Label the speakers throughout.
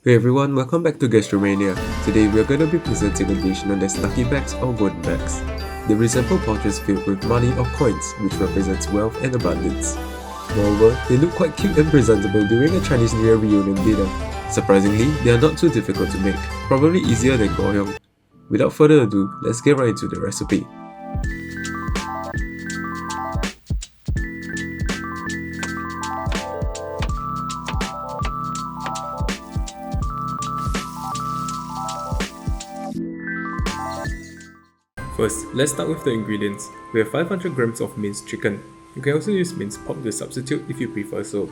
Speaker 1: Hey everyone, welcome back to Gastromania. Today we are going to be presenting a dish known as lucky bags or golden bags. They resemble pouches filled with money or coins, which represents wealth and abundance. Moreover, they look quite cute and presentable during a Chinese New Year reunion dinner. Surprisingly, they are not too difficult to make, probably easier than Ngoh Hiang. Without further ado, let's get right into the recipe. First, let's start with the ingredients. We have 500 grams of minced chicken. You can also use minced pork to substitute if you prefer so.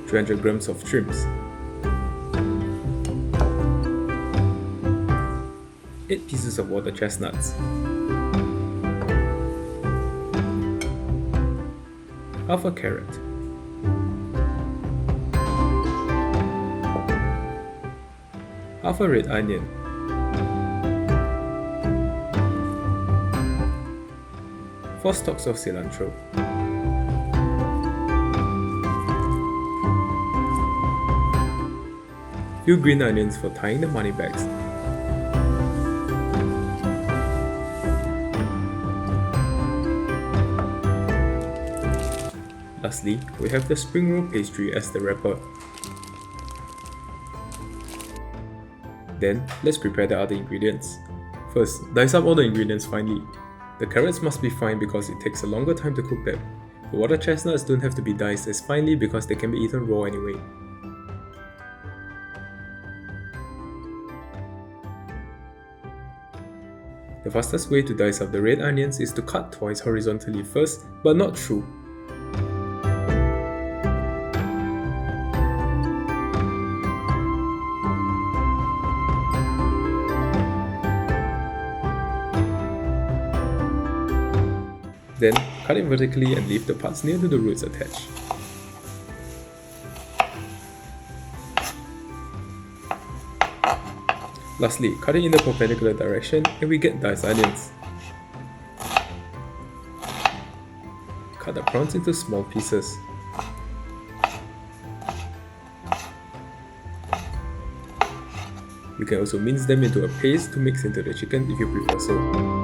Speaker 1: 300 grams of shrimps. 8 pieces of water chestnuts. Half a carrot. Half a red onion. Four stalks of cilantro. Few green onions for tying the money bags. Lastly, we have the spring roll pastry as the wrapper. Then, let's prepare the other ingredients. First, dice up all the ingredients finely. The carrots must be fine because it takes a longer time to cook them. The water chestnuts don't have to be diced as finely because they can be eaten raw anyway. The fastest way to dice up the red onions is to cut twice horizontally first, but not through. Then, cut it vertically and leave the parts near to the roots attached. Lastly, cut it in the perpendicular direction and we get diced onions. Cut the prawns into small pieces. You can also mince them into a paste to mix into the chicken if you prefer so.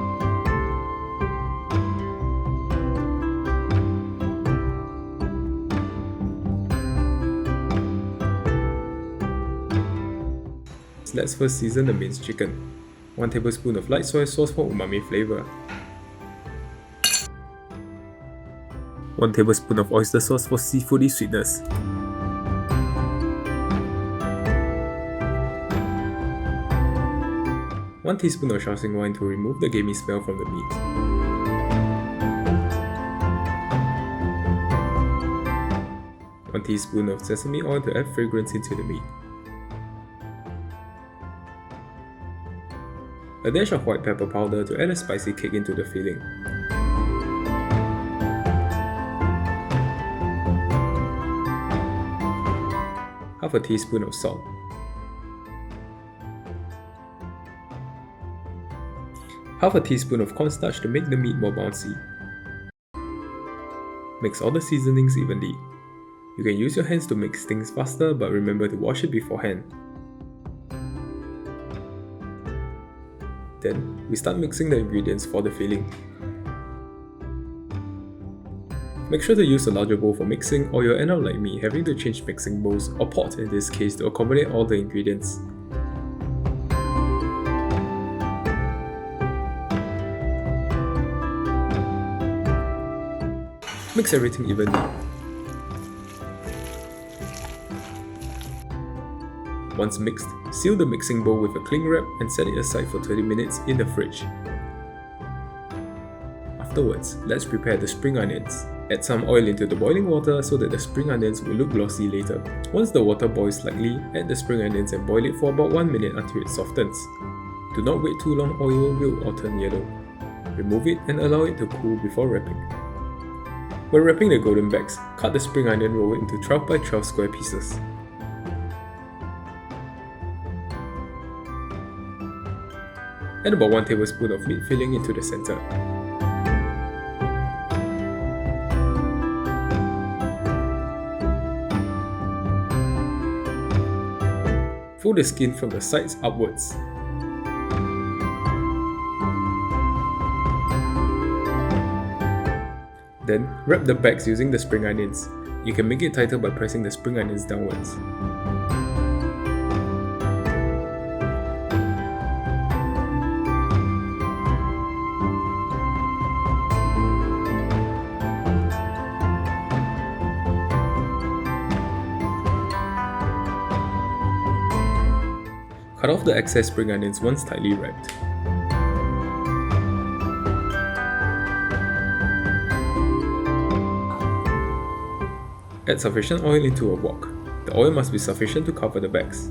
Speaker 1: Let's first season the minced chicken. 1 tablespoon of light soy sauce for umami flavor. 1 tablespoon of oyster sauce for seafoody sweetness. 1 teaspoon of Shaoxing wine to remove the gamey smell from the meat. 1 teaspoon of sesame oil to add fragrance into the meat. A dash of white pepper powder to add a spicy kick into the filling. Half a teaspoon of salt. Half a teaspoon of cornstarch to make the meat more bouncy. Mix all the seasonings evenly. You can use your hands to mix things faster, but remember to wash it beforehand. Then, we start mixing the ingredients for the filling. Make sure to use a larger bowl for mixing or you'll end up like me having to change mixing bowls or pot in this case to accommodate all the ingredients. Mix everything evenly. Once mixed, seal the mixing bowl with a cling wrap and set it aside for 30 minutes in the fridge. Afterwards, let's prepare the spring onions. Add some oil into the boiling water so that the spring onions will look glossy later. Once the water boils slightly, add the spring onions and boil it for about 1 minute until it softens. Do not wait too long or it will wilt or turn yellow. Remove it and allow it to cool before wrapping. When wrapping the golden bags, cut the spring onion roll into 12 by 12 square pieces. Add about 1 tablespoon of meat filling into the center. Fold the skin from the sides upwards. Then, wrap the bags using the spring onions. You can make it tighter by pressing the spring onions downwards. Cut off the excess spring onions once tightly wrapped. Add sufficient oil into a wok. The oil must be sufficient to cover the bags.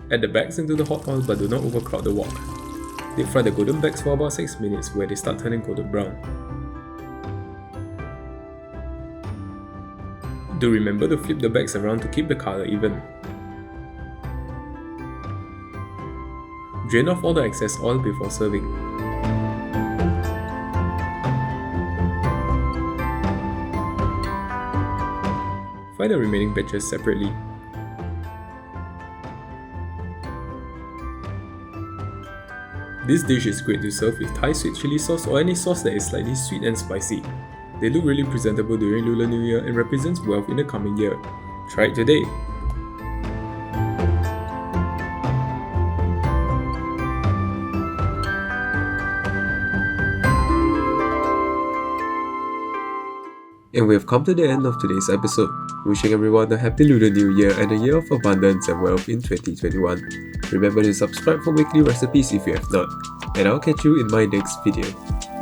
Speaker 1: Add the bags into the hot oil but do not overcrowd the wok. Deep fry the golden bags for about 6 minutes where they start turning golden brown. Do remember to flip the bags around to keep the color even. Drain off all the excess oil before serving. Fry the remaining batches separately. This dish is great to serve with Thai sweet chili sauce or any sauce that is slightly sweet and spicy. They look really presentable during Lunar New Year and represents wealth in the coming year. Try it today! And we have come to the end of today's episode. Wishing everyone a happy Lunar New Year and a year of abundance and wealth in 2021. Remember to subscribe for weekly recipes if you have not, and I'll catch you in my next video.